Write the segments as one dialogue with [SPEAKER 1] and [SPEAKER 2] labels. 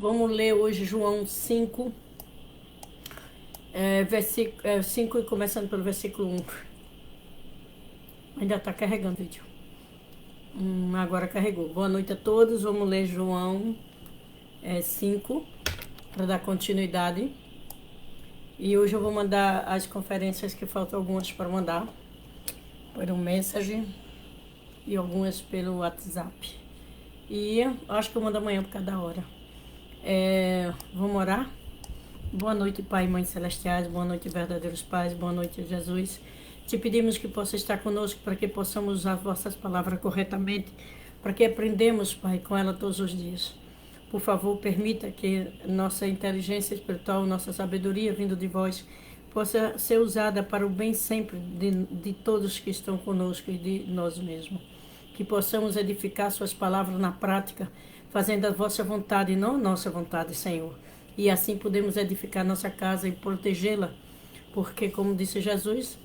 [SPEAKER 1] Vamos ler hoje João 5, 5 e começando pelo versículo 1. Ainda está carregando o vídeo. Agora carregou. Boa noite a todos. Vamos ler João 5 para dar continuidade. E hoje eu vou mandar as conferências, que faltam algumas para mandar, por um message e algumas pelo WhatsApp. E acho que eu mando amanhã por cada hora. Vamos orar? Boa noite, Pai e Mãe Celestiais. Boa noite, verdadeiros pais. Boa noite, Jesus. Te pedimos que possa estar conosco para que possamos usar vossas palavras corretamente, para que aprendamos, Pai, com ela todos os dias. Por favor, permita que nossa inteligência espiritual, nossa sabedoria vindo de vós, possa ser usada para o bem sempre de todos que estão conosco e de nós mesmos. Que possamos edificar suas palavras na prática, fazendo a vossa vontade e não a nossa vontade, Senhor. E assim podemos edificar nossa casa e protegê-la, porque, como disse Jesus,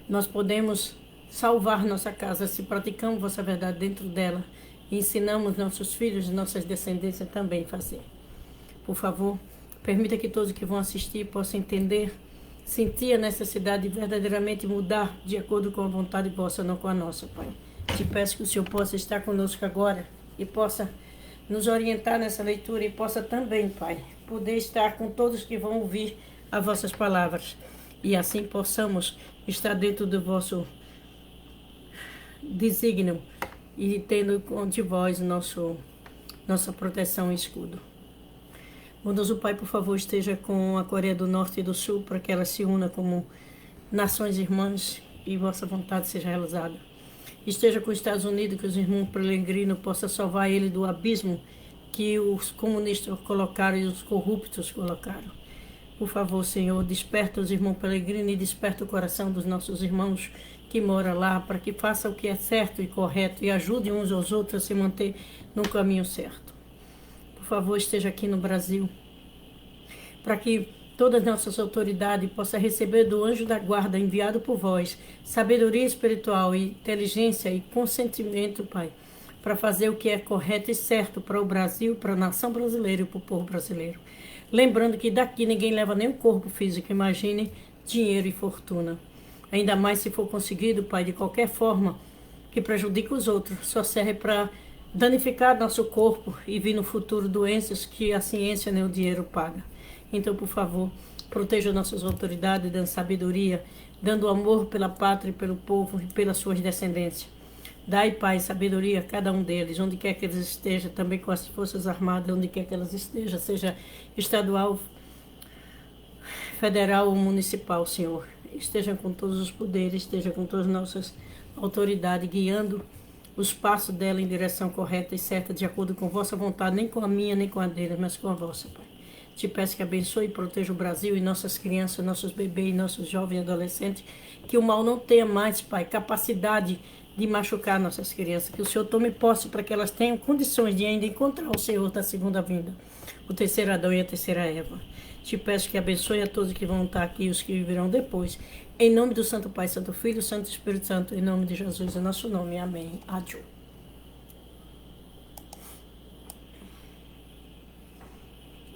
[SPEAKER 1] nós podemos salvar nossa casa se praticamos vossa verdade dentro dela e ensinamos nossos filhos e nossas descendências também a fazer. Por favor, permita que todos que vão assistir possam entender, sentir a necessidade de verdadeiramente mudar de acordo com a vontade vossa, não com a nossa, Pai. Te peço que o Senhor possa estar conosco agora e possa nos orientar nessa leitura e possa também, Pai, poder estar com todos que vão ouvir as vossas palavras e assim possamos estar dentro do vosso desígnio e tendo de vós nossa proteção e escudo. Bondoso Pai, por favor, esteja com a Coreia do Norte e do Sul para que ela se una como nações irmãs e vossa vontade seja realizada. Esteja com os Estados Unidos, que os irmãos peregrinos possam salvar ele do abismo que os comunistas colocaram e os corruptos colocaram. Por favor, Senhor, desperta os irmãos peregrinos e desperta o coração dos nossos irmãos que moram lá, para que façam o que é certo e correto e ajudem uns aos outros a se manter no caminho certo. Por favor, esteja aqui no Brasil, para que todas as nossas autoridades possam receber do anjo da guarda enviado por vós sabedoria espiritual, inteligência e consentimento, Pai, para fazer o que é correto e certo para o Brasil, para a nação brasileira e para o povo brasileiro. Lembrando que daqui ninguém leva nem um corpo físico, imagine dinheiro e fortuna. Ainda mais se for conseguido, Pai, de qualquer forma que prejudique os outros, só serve para danificar nosso corpo e vir no futuro doenças que a ciência nem o dinheiro paga. Então, por favor, proteja nossas autoridades, dando sabedoria, dando amor pela pátria e pelo povo e pelas suas descendências. Dai, Pai, sabedoria a cada um deles, onde quer que eles estejam, também com as forças armadas, onde quer que elas estejam, seja estadual, federal ou municipal, Senhor. Esteja com todos os poderes, esteja com todas as nossas autoridades, guiando os passos dela em direção correta e certa, de acordo com vossa vontade, nem com a minha, nem com a deles, mas com a vossa, Pai. Te peço que abençoe e proteja o Brasil e nossas crianças, nossos bebês, nossos jovens e adolescentes, que o mal não tenha mais, Pai, capacidade de machucar nossas crianças, que o Senhor tome posse para que elas tenham condições de ainda encontrar o Senhor da segunda vinda, o terceiro Adão e a terceira Eva. Te peço que abençoe a todos que vão estar aqui e os que virão depois. Em nome do Santo Pai, Santo Filho, Santo Espírito Santo, em nome de Jesus, em nosso nome. Amém. Adiô.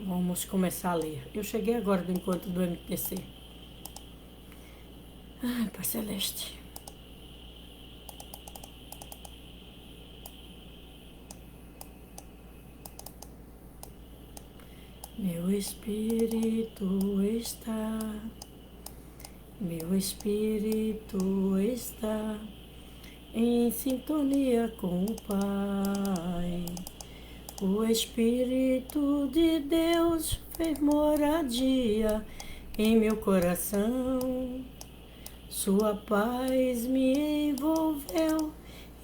[SPEAKER 1] Vamos começar a ler. Eu cheguei agora do encontro do MTC. Ai, Pai Celeste. Meu espírito está em sintonia com o Pai. O Espírito de Deus fez moradia em meu coração. Sua paz me envolveu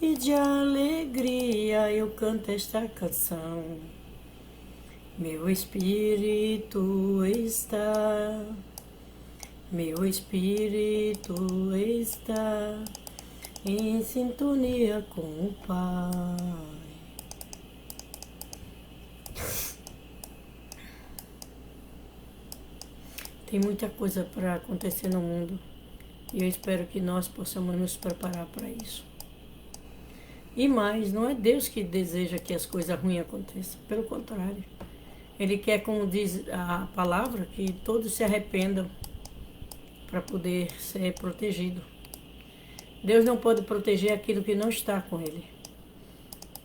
[SPEAKER 1] e de alegria eu canto esta canção. Meu espírito está em sintonia com o Pai. Tem muita coisa para acontecer no mundo e eu espero que nós possamos nos preparar para isso. E mais, não é Deus que deseja que as coisas ruins aconteçam, pelo contrário. Ele quer, como diz a palavra, que todos se arrependam para poder ser protegido. Deus não pode proteger aquilo que não está com ele,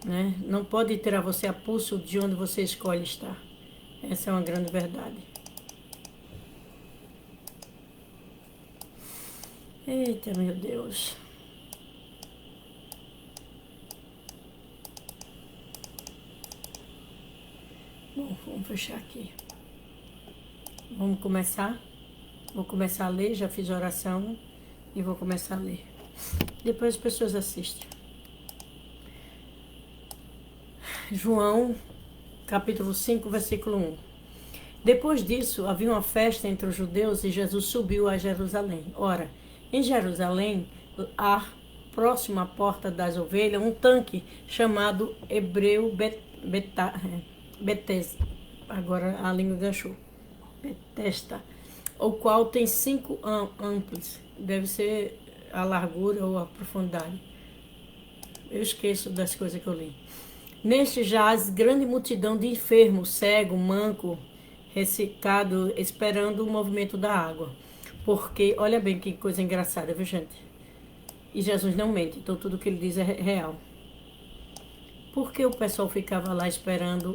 [SPEAKER 1] né? Não pode tirar você a pulso de onde você escolhe estar. Essa é uma grande verdade. Eita, meu Deus. Bom, vamos fechar aqui. Vamos começar. Vou começar a ler, já fiz oração e vou começar a ler. Depois as pessoas assistem. João, capítulo 5, versículo 1. Depois disso, havia uma festa entre os judeus e Jesus subiu a Jerusalém. Ora, em Jerusalém, há, próximo à porta das ovelhas, um tanque chamado hebreu Betesda. Agora a língua ganchou. Betesda. O qual tem 5 amplos. Deve ser a largura ou a profundidade. Eu esqueço das coisas que eu li. Neste jaz grande multidão de enfermos, cego, manco, ressecado, esperando o movimento da água. Porque, olha bem que coisa engraçada, viu, gente? E Jesus não mente, então tudo que ele diz é real. Por que o pessoal ficava lá esperando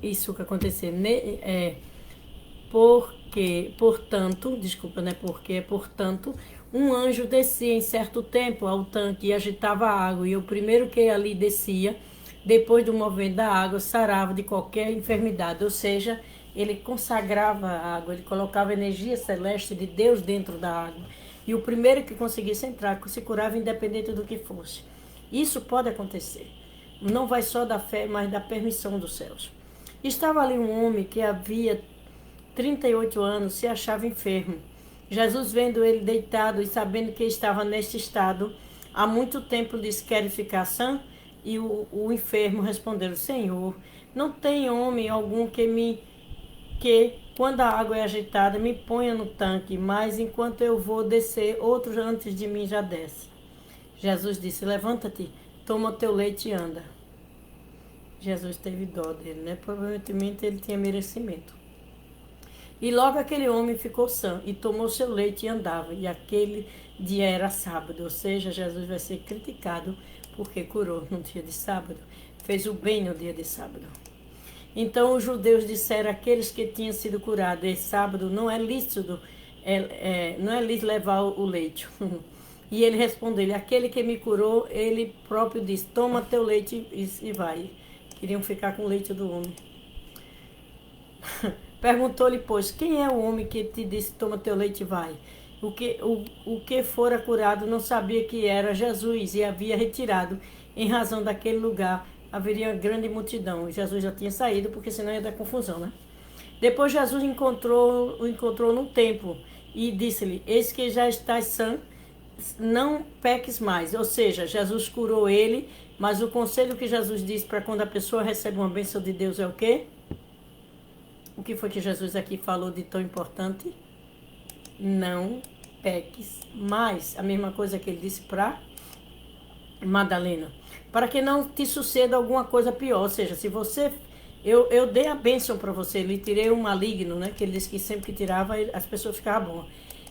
[SPEAKER 1] isso que acontecer? Portanto, um anjo descia em certo tempo ao tanque e agitava a água, e o primeiro que ali descia, depois do movimento da água, sarava de qualquer enfermidade, ou seja, ele consagrava a água, ele colocava a energia celeste de Deus dentro da água, e o primeiro que conseguisse entrar se curava independente do que fosse. Isso pode acontecer, não vai só da fé, mas da permissão dos céus. Estava ali um homem que havia 38 anos, se achava enfermo. Jesus, vendo ele deitado e sabendo que estava neste estado há muito tempo, disse: "Quer ficar sã?" E o enfermo respondeu: "Senhor, não tem homem algum que quando a água é agitada, me ponha no tanque, mas enquanto eu vou descer, outro antes de mim já desce." Jesus disse: "Levanta-te, toma o teu leite e anda." Jesus teve dó dele, né? Provavelmente ele tinha merecimento. E logo aquele homem ficou sã e tomou seu leite e andava. E aquele dia era sábado, ou seja, Jesus vai ser criticado porque curou no dia de sábado. Fez o bem no dia de sábado. Então os judeus disseram àqueles que tinham sido curados: "Esse sábado não é lícito, não é lícito levar o leite." E ele respondeu: "Aquele que me curou, ele próprio disse: toma teu leite e vai." Queriam ficar com o leite do homem. Perguntou-lhe, pois: "Quem é o homem que te disse: toma teu leite e vai?" O que fora curado não sabia que era Jesus e havia retirado. Em razão daquele lugar haveria grande multidão. Jesus já tinha saído, porque senão ia dar confusão, né? Depois Jesus o encontrou no templo e disse-lhe: "Eis que já estás sã, não peques mais." Ou seja, Jesus curou ele, mas o conselho que Jesus disse para quando a pessoa recebe uma bênção de Deus é o quê? O que foi que Jesus aqui falou de tão importante? Não peques mais. A mesma coisa que ele disse para Madalena. Para que não te suceda alguma coisa pior. Ou seja, se você... Eu dei a bênção para você, lhe tirei um maligno, né? Que ele disse que sempre que tirava, as pessoas ficavam boas.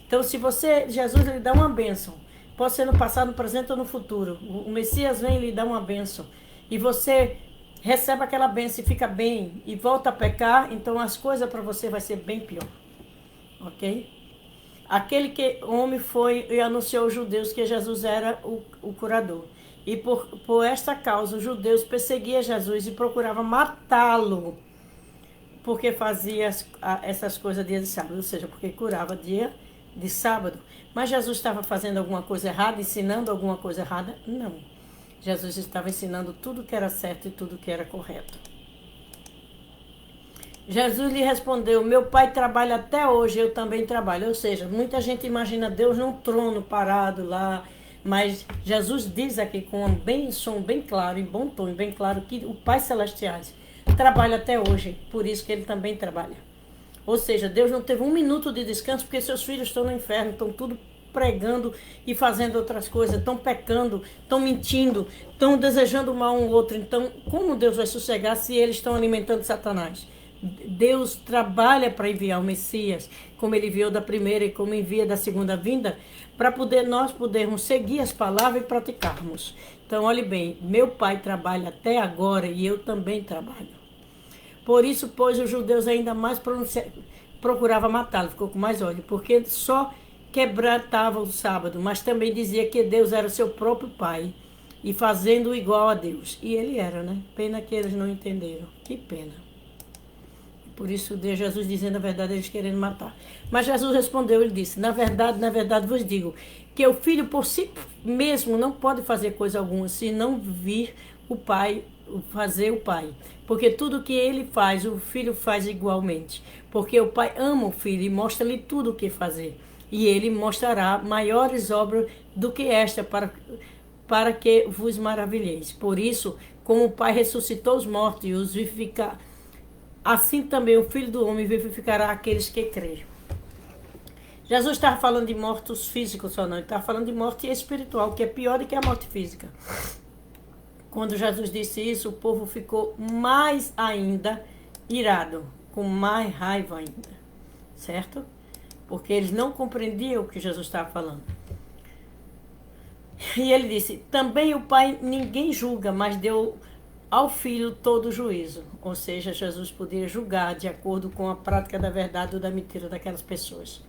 [SPEAKER 1] Então, se você... Jesus lhe dá uma bênção. Pode ser no passado, no presente ou no futuro. O Messias vem e lhe dá uma bênção. E você recebe aquela bênção e fica bem e volta a pecar, então as coisas para você vai ser bem pior. Ok? Aquele homem foi e anunciou aos judeus que Jesus era o curador. E por esta causa os judeus perseguiam Jesus e procuravam matá-lo, porque fazia essas coisas dia de sábado, ou seja, porque curava dia de sábado. Mas Jesus estava fazendo alguma coisa errada, ensinando alguma coisa errada? Não. Jesus estava ensinando tudo que era certo e tudo que era correto. Jesus lhe respondeu: "Meu pai trabalha até hoje, eu também trabalho." Ou seja, muita gente imagina Deus num trono parado lá, mas Jesus diz aqui com um som bem claro, em bom tom, bem claro, que o Pai Celestial trabalha até hoje, por isso que ele também trabalha. Ou seja, Deus não teve um minuto de descanso porque seus filhos estão no inferno, estão tudo pregando e fazendo outras coisas, estão pecando, estão mentindo, estão desejando mal um ao outro. Então, como Deus vai sossegar se eles estão alimentando Satanás? Deus trabalha para enviar o Messias, como ele enviou da primeira e como envia da segunda vinda, para nós podermos seguir as palavras e praticarmos. Então, olhe bem, meu pai trabalha até agora e eu também trabalho. Por isso, pois, os judeus ainda mais procuravam matá-lo, ficou com mais ódio, porque só quebrantava o sábado, mas também dizia que Deus era seu próprio pai, e fazendo igual a Deus. E ele era, né? Pena que eles não entenderam. Que pena. Por isso, Jesus dizendo a verdade, eles querendo matar. Mas Jesus respondeu, ele disse, na verdade vos digo, que o filho por si mesmo não pode fazer coisa alguma, se não vir o pai fazer o pai. Porque tudo que ele faz, o filho faz igualmente. Porque o pai ama o filho e mostra-lhe tudo o que fazer. E ele mostrará maiores obras do que esta, para que vos maravilheis. Por isso, como o pai ressuscitou os mortos e os vivificar, assim também o Filho do Homem vivificará aqueles que creem. Jesus estava falando de mortos físicos só não, ele estava falando de morte espiritual, que é pior do que a morte física. Quando Jesus disse isso, o povo ficou mais ainda irado, com mais raiva ainda, certo? Porque eles não compreendiam o que Jesus estava falando. E ele disse, também o Pai ninguém julga, mas deu ao Filho todo o juízo. Ou seja, Jesus poderia julgar de acordo com a prática da verdade ou da mentira daquelas pessoas.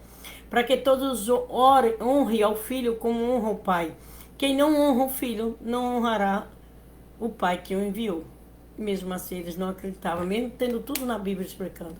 [SPEAKER 1] Para que todos honrem ao Filho como honram o Pai. Quem não honra o Filho, não honrará o Pai que o enviou. Mesmo assim, eles não acreditavam, mesmo tendo tudo na Bíblia explicando.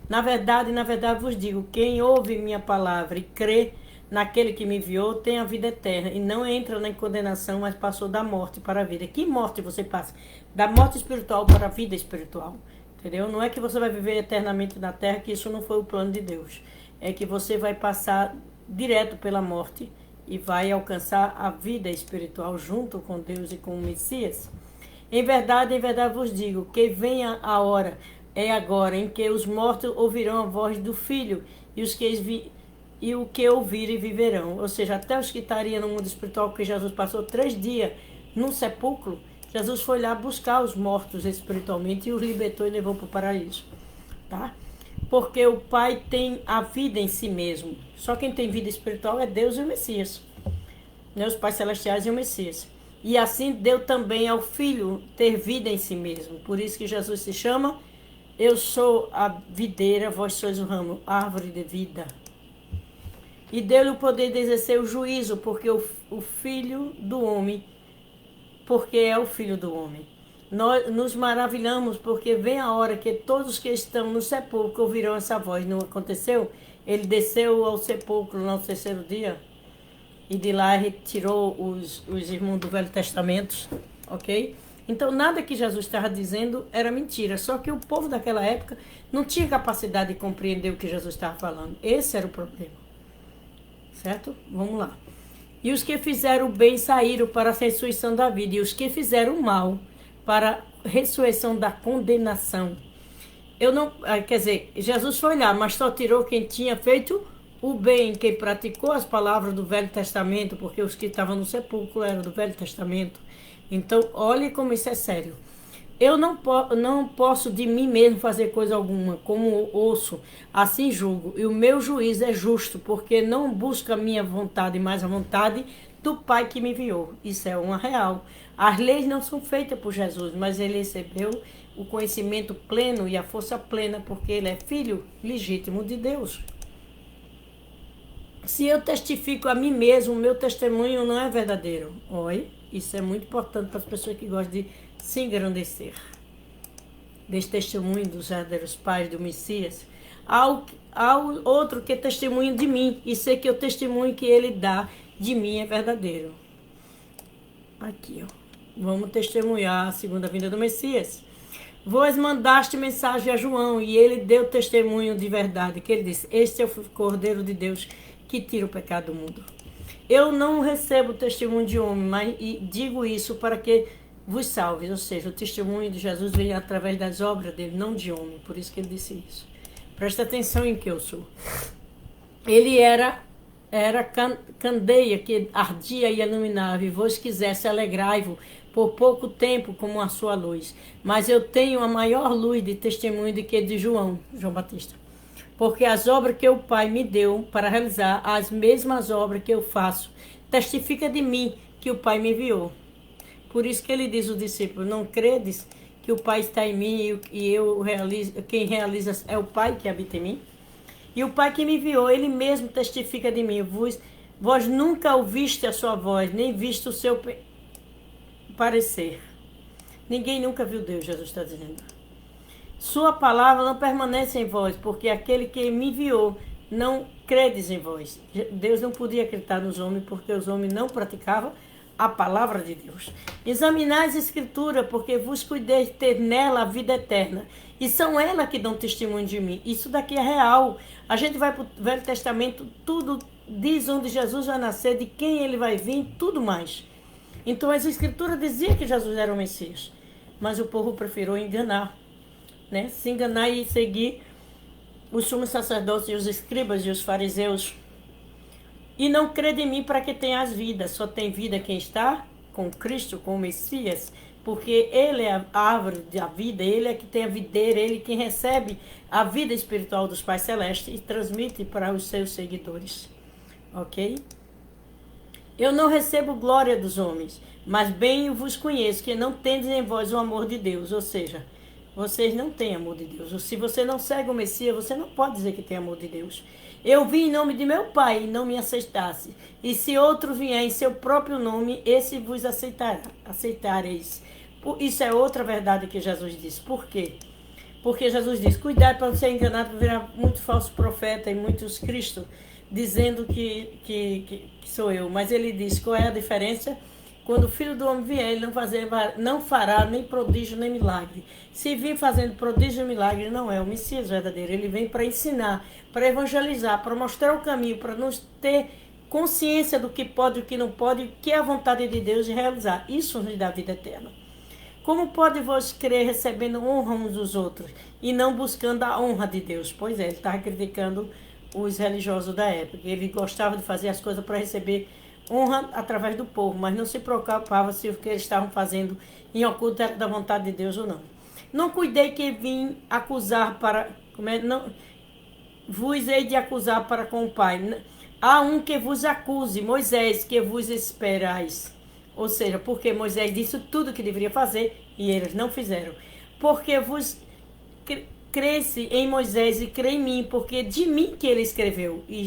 [SPEAKER 1] Na verdade vos digo, quem ouve minha palavra e crê naquele que me enviou, tem a vida eterna e não entra na condenação, mas passou da morte para a vida. Que morte você passa? Da morte espiritual para a vida espiritual. Entendeu? Não é que você vai viver eternamente na terra, que isso não foi o plano de Deus. É que você vai passar direto pela morte e vai alcançar a vida espiritual junto com Deus e com o Messias. Em verdade vos digo, que venha a hora, é agora, em que os mortos ouvirão a voz do Filho e o que ouvirem viverão. Ou seja, até os que estariam no mundo espiritual, porque Jesus passou 3 dias num sepulcro, Jesus foi lá buscar os mortos espiritualmente e os libertou e levou para o paraíso. Tá? Porque o Pai tem a vida em si mesmo. Só quem tem vida espiritual é Deus e o Messias. Né? Os Pais Celestiais e o Messias. E assim deu também ao Filho ter vida em si mesmo. Por isso que Jesus se chama, eu sou a videira, vós sois o ramo, árvore de vida. E deu-lhe o poder de exercer o juízo, porque o Filho do Homem, porque é o Filho do Homem. Nós nos maravilhamos, porque vem a hora que todos que estão no sepulcro ouvirão essa voz. Não aconteceu? Ele desceu ao sepulcro no 3º dia, e de lá retirou os irmãos do Velho Testamento, ok? Então, nada que Jesus estava dizendo era mentira, só que o povo daquela época não tinha capacidade de compreender o que Jesus estava falando. Esse era o problema. Certo? Vamos lá. E os que fizeram o bem saíram para a ressurreição da vida, e os que fizeram o mal para a ressurreição da condenação. Quer dizer, Jesus foi lá, mas só tirou quem tinha feito o bem, quem praticou as palavras do Velho Testamento, porque os que estavam no sepulcro eram do Velho Testamento. Então, olhe como isso é sério. Eu não posso de mim mesmo fazer coisa alguma, como ouço, assim julgo. E o meu juízo é justo, porque não busca a minha vontade, mas a vontade do Pai que me enviou. Isso é uma real. As leis não são feitas por Jesus, mas ele recebeu o conhecimento pleno e a força plena, porque ele é filho legítimo de Deus. Se eu testifico a mim mesmo, o meu testemunho não é verdadeiro. Oi, isso é muito importante para as pessoas que gostam de se engrandecer. Desse testemunho dos verdadeiros pais do Messias. Ao outro que é testemunho de mim, e sei que o testemunho que ele dá de mim é verdadeiro. Aqui, ó. Vamos testemunhar a segunda vinda do Messias. Vós mandaste mensagem a João, e ele deu testemunho de verdade, que ele disse, este é o Cordeiro de Deus que tira o pecado do mundo. Eu não recebo testemunho de homem, mas digo isso para que vos salve. Ou seja, o testemunho de Jesus vem através das obras dele, não de homem. Por isso que ele disse isso. Presta atenção em que eu sou. Ele era era candeia que ardia e iluminava, e vos quisesse alegrai-vos por pouco tempo como a sua luz. Mas eu tenho a maior luz de testemunho do que de João Batista. Porque as obras que o Pai me deu para realizar, as mesmas obras que eu faço, testifica de mim que o Pai me enviou. Por isso que ele diz aos discípulos, não credes que o Pai está em mim e eu realizo, quem realiza é o Pai que habita em mim? E o Pai que me enviou, ele mesmo testifica de mim. Vós nunca ouviste a sua voz, nem viste o seu parecer. Ninguém nunca viu Deus, Jesus está dizendo. Sua palavra não permanece em vós, porque aquele que me enviou não credes em vós. Deus não podia acreditar nos homens, porque os homens não praticavam a palavra de Deus. Examinai as Escrituras, porque vos cuidei de ter nela a vida eterna. E são elas que dão testemunho de mim. Isso daqui é real. A gente vai para o Velho Testamento, tudo diz onde Jesus vai nascer, de quem ele vai vir, tudo mais. Então as Escrituras diziam que Jesus era o Messias. Mas o povo preferiu enganar, né? Se enganar e seguir os sumos sacerdotes e os escribas e os fariseus. E não crede em mim para que tenha as vidas. Só tem vida quem está com Cristo, com o Messias, porque ele é a árvore da vida, ele é que tem a videira, ele quem recebe a vida espiritual dos Pais Celestes e transmite para os seus seguidores. Ok? Eu não recebo glória dos homens, mas bem vos conheço, que não tendes em vós o amor de Deus. Ou seja, vocês não têm amor de Deus. Se você não segue o Messias, você não pode dizer que tem amor de Deus. Eu vim em nome de meu Pai e não me aceitasse. E se outro vier em seu próprio nome, esse vos aceitareis. Isso é outra verdade que Jesus disse. Por quê? Porque Jesus disse, cuidado para não ser enganado, para virar muito falso profeta e muitos Cristo, dizendo que sou eu. Mas ele disse, qual é a diferença? Quando o Filho do Homem vier, ele não fará nem prodígio nem milagre. Se vir fazendo prodígio e milagre, não é o Messias verdadeiro. Ele vem para ensinar, para evangelizar, para mostrar o caminho, para nos ter consciência do que pode e o que não pode, o que é a vontade de Deus de realizar. Isso nos dá vida eterna. Como pode vós crer recebendo honra uns dos outros e não buscando a honra de Deus? Pois é, ele estava criticando os religiosos da época. Ele gostava de fazer as coisas para receber honra através do povo, mas não se preocupava se o que eles estavam fazendo em oculto era da vontade de Deus ou não. Não cuidei que vim acusar para... Não, vos hei de acusar para com o Pai. Há um que vos acuse, Moisés, que vos esperais. Ou seja, porque Moisés disse tudo que deveria fazer e eles não fizeram. Porque vos cresce em Moisés e crê em mim, porque de mim que ele escreveu. E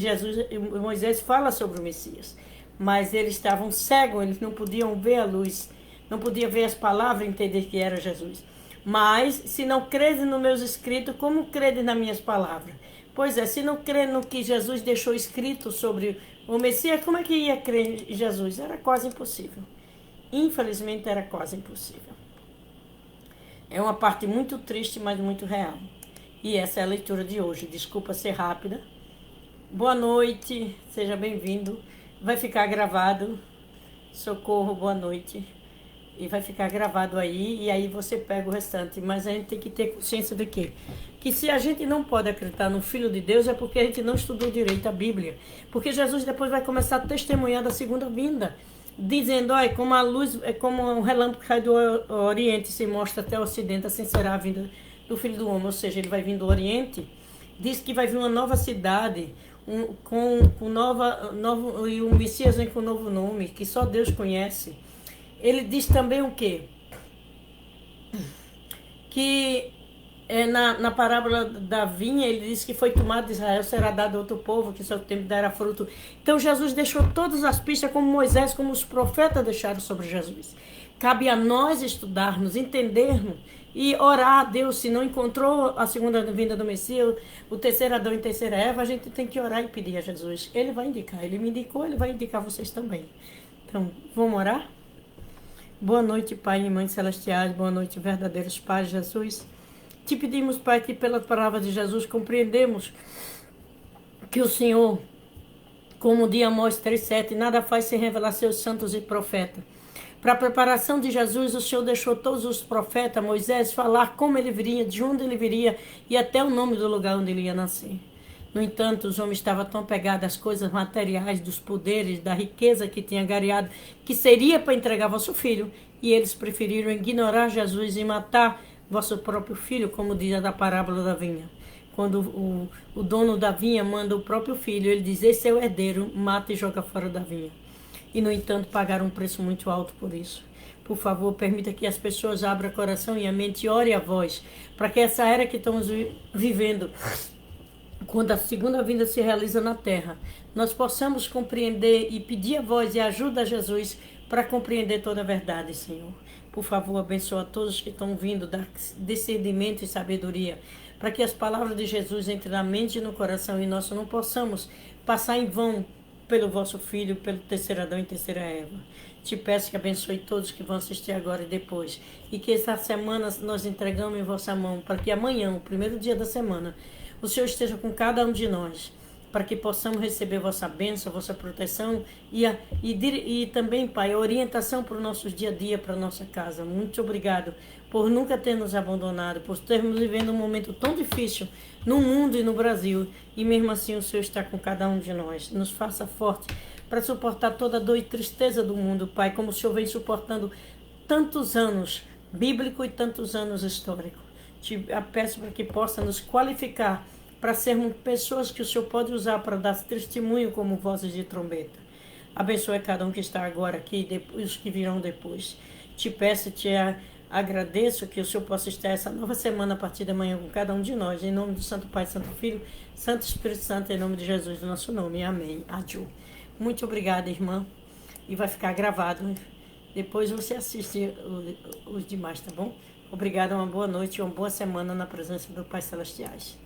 [SPEAKER 1] Moisés fala sobre o Messias. Mas eles estavam cegos, eles não podiam ver a luz, não podiam ver as palavras e entender que era Jesus. Mas, se não crede nos meus escritos, como crede nas minhas palavras? Pois é, se não crê no que Jesus deixou escrito sobre o Messias, como é que ia crer em Jesus? Era quase impossível. Infelizmente, era quase impossível. É uma parte muito triste, mas muito real. E essa é a leitura de hoje. Desculpa ser rápida. Boa noite, seja bem-vindo. Vai ficar gravado, socorro, boa noite, e vai ficar gravado aí, e aí você pega o restante, mas a gente tem que ter consciência de quê? Que se a gente não pode acreditar no Filho de Deus, é porque a gente não estudou direito a Bíblia, porque Jesus depois vai começar a testemunhar da segunda vinda, dizendo, olha, como a luz, é como um relâmpago que cai do Oriente e se mostra até o Ocidente, assim será a vinda do Filho do Homem, ou seja, ele vai vir do Oriente, diz que vai vir uma nova cidade, e o Messias vem com um novo nome, que só Deus conhece. Ele diz também o quê? Que na parábola da vinha, ele diz que foi tomado de Israel, será dado a outro povo, que seu tempo dará fruto. Então Jesus deixou todas as pistas, como Moisés, como os profetas deixaram sobre Jesus. Cabe a nós estudarmos, entendermos, e orar a Deus. Se não encontrou a segunda vinda do Messias, o terceiro Adão e a terceira Eva, a gente tem que orar e pedir a Jesus. Ele vai indicar, ele me indicou, ele vai indicar vocês também. Então, vamos orar? Boa noite, Pai e Mãe Celestiais, boa noite, verdadeiros pais, Jesus. Te pedimos, Pai, que pela palavra de Jesus compreendemos que o Senhor, como diz Amós 3,7, nada faz sem revelar seus santos e profetas. Para a preparação de Jesus, o Senhor deixou todos os profetas, Moisés, falar como ele viria, de onde ele viria e até o nome do lugar onde ele ia nascer. No entanto, os homens estavam tão pegados às coisas materiais, dos poderes, da riqueza que tinha gareado, que seria para entregar vosso filho, e eles preferiram ignorar Jesus e matar vosso próprio filho, como diz a parábola da vinha. Quando o dono da vinha manda o próprio filho, ele diz: esse é o herdeiro, mata e joga fora da vinha. E, no entanto, pagaram um preço muito alto por isso. Por favor, permita que as pessoas abram o coração e a mente e orem a voz, para que essa era que estamos vivendo, quando a segunda vinda se realiza na terra, nós possamos compreender e pedir a voz e ajuda a Jesus para compreender toda a verdade, Senhor. Por favor, abençoa todos que estão vindo, dá discernimento e sabedoria, para que as palavras de Jesus entrem na mente e no coração e nós não possamos passar em vão pelo vosso Filho, pelo terceiro Adão e terceira Eva. Te peço que abençoe todos que vão assistir agora e depois, e que essa semana nós entregamos em vossa mão, para que amanhã, o primeiro dia da semana, o Senhor esteja com cada um de nós, para que possamos receber vossa bênção, vossa proteção e também, Pai, a orientação para o nosso dia a dia, para a nossa casa. Muito obrigado por nunca ter nos abandonado, por termos vivendo um momento tão difícil no mundo e no Brasil, e mesmo assim o Senhor está com cada um de nós. Nos faça forte para suportar toda a dor e tristeza do mundo, Pai, como o Senhor vem suportando tantos anos bíblico e tantos anos histórico. Te peço para que possa nos qualificar para sermos pessoas que o Senhor pode usar para dar testemunho como vozes de trombeta. Abençoe cada um que está agora aqui e os que virão depois. Te peço e te agradeço que o Senhor possa estar essa nova semana a partir da manhã com cada um de nós. Em nome do Santo Pai, Santo Filho, Santo Espírito Santo, em nome de Jesus, no nosso nome. Amém. Adiô. Muito obrigada, irmã. E vai ficar gravado. Depois você assiste os demais, tá bom? Obrigada, uma boa noite e uma boa semana na presença do Pai Celestiais.